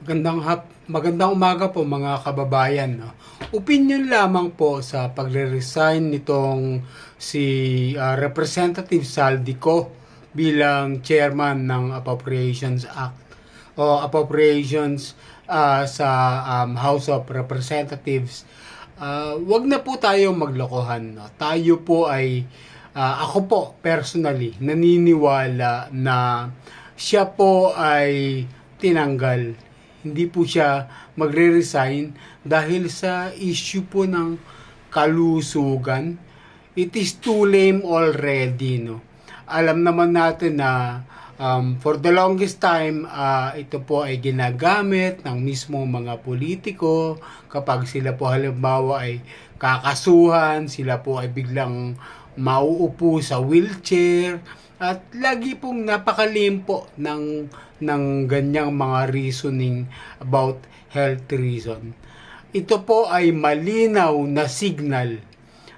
Magandang umaga po mga kababayan. No? Opinion lamang po sa pagre-resign nitong si Representative Saldico bilang chairman ng Appropriations Act o Appropriations sa House of Representatives. Wag na po tayo maglokohan. No? Tayo po ay ako po personally naniniwala na siya po ay tinanggal. Hindi po siya magre-resign dahil sa issue po ng kalusugan. It is too lame already, no? Alam naman natin na for the longest time, ito po ay ginagamit ng mismo mga politiko kapag sila po halimbawa ay kakasuhan, sila po ay biglang mauupo sa wheelchair at lagi pong napakalimpo ng ganyang mga reasoning about health reason. Ito po ay malinaw na signal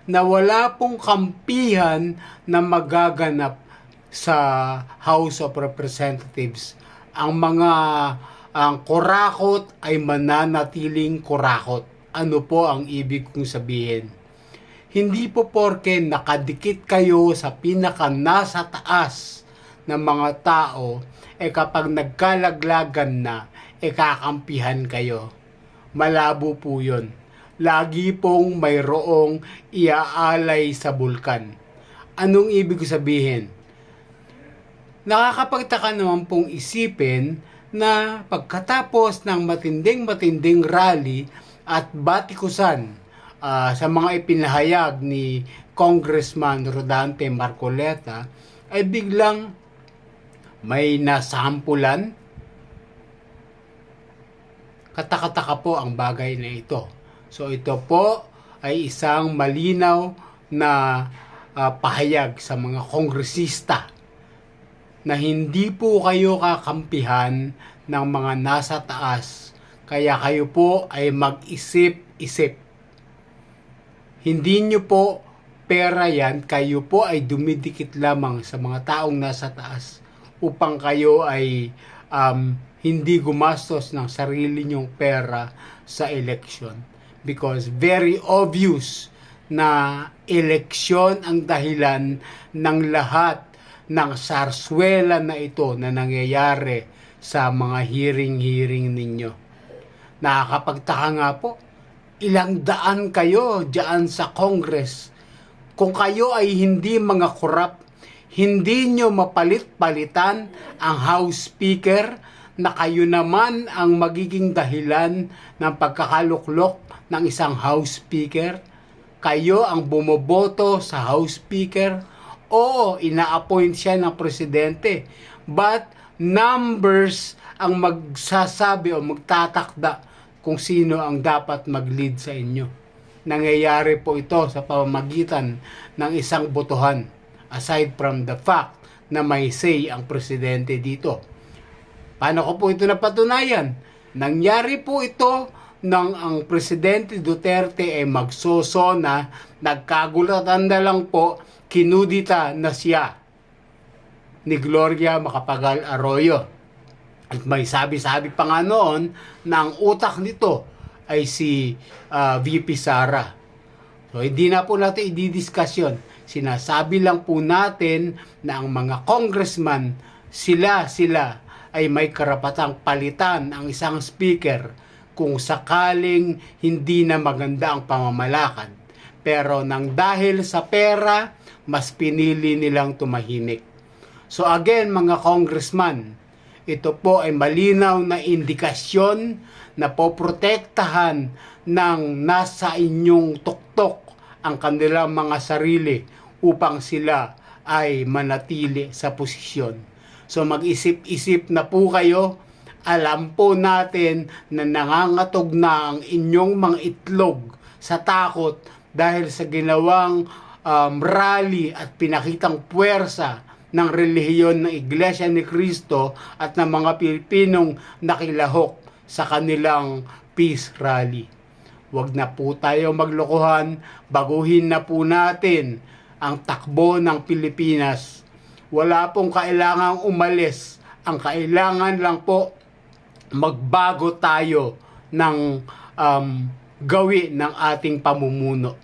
na wala pong kampihan na magaganap sa House of Representatives. Ang kurakot ay mananatiling kurakot. Ano po ang ibig kong sabihin? Hindi po porke nakadikit kayo sa pinaka nasa taas ng mga tao, kapag nagkalaglagan na, kakampihan kayo. Malabo po yun. Lagi pong mayroong iaalay sa bulkan. Anong ibig sabihin? Nakakapagtaka naman pong isipin na pagkatapos ng matinding rally at batikusan sa mga ipinahayag ni Congressman Rodante Marcoleta ay biglang may nasampulan. Katakataka po ang bagay na ito. So ito po ay isang malinaw na pahayag sa mga kongresista na hindi po kayo kakampihan ng mga nasa taas, kaya kayo po ay mag-isip-isip. Hindi nyo po pera yan, kayo po ay dumidikit lamang sa mga taong nasa taas upang kayo ay hindi gumastos ng sarili nyong pera sa eleksyon. Because very obvious na eleksyon ang dahilan ng lahat ng sarswela na ito na nangyayari sa mga hearing ninyo. Nakakapagtaka nga po, ilang daan kayo diyan sa Congress. Kung kayo ay hindi mga korap, hindi nyo mapalit-palitan ang House Speaker na kayo naman ang magiging dahilan ng pagkakaluklok ng isang House Speaker. Kayo ang bumoboto sa House Speaker. Oo, ina-appoint siya ng presidente. But numbers ang magsasabi o magtatakda kung sino ang dapat mag-lead sa inyo. Nangyayari po ito sa pamamagitan ng isang botohan, aside from the fact na may say ang presidente dito. Paano ko po ito napatunayan? Nangyari po ito nang ang presidente Duterte ay magsosona, nagkagulatan na lang po, kinudita na siya ni Gloria Macapagal Arroyo. At may sabi-sabi pa nga noon na ang utak nito ay si VP Sara. So hindi na po natin i-discuss yun. Sinasabi lang po natin na ang mga congressman, sila ay may karapatang palitan ang isang speaker kung sakaling hindi na maganda ang pamamalakad. Pero nang dahil sa pera, mas pinili nilang tumahimik. So again, mga congressman, ito po ay malinaw na indikasyon na poprotektahan ng nasa inyong tuktok ang kanilang mga sarili upang sila ay manatili sa posisyon. So mag-isip-isip na po kayo. Alam po natin na nangangatog na ang inyong mga itlog sa takot dahil sa ginawang rally at pinakitang puwersa ng relihiyon ng Iglesia ni Cristo at ng mga Pilipinong nakilahok sa kanilang peace rally. Huwag na po tayo maglokohan, baguhin na po natin ang takbo ng Pilipinas. Wala pong kailangang umalis. Ang kailangan lang po magbago tayo ng gawi ng ating pamumuno.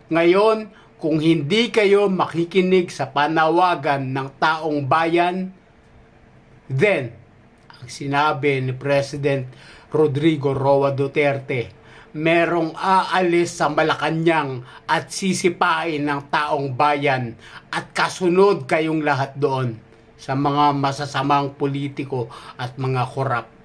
Ngayon, kung hindi kayo makikinig sa panawagan ng taong bayan, then, ang sinabi ni President Rodrigo Roa Duterte, merong aalis sa Malacanang at sisipain ng taong bayan at kasunod kayong lahat doon sa mga masasamang politiko at mga korap.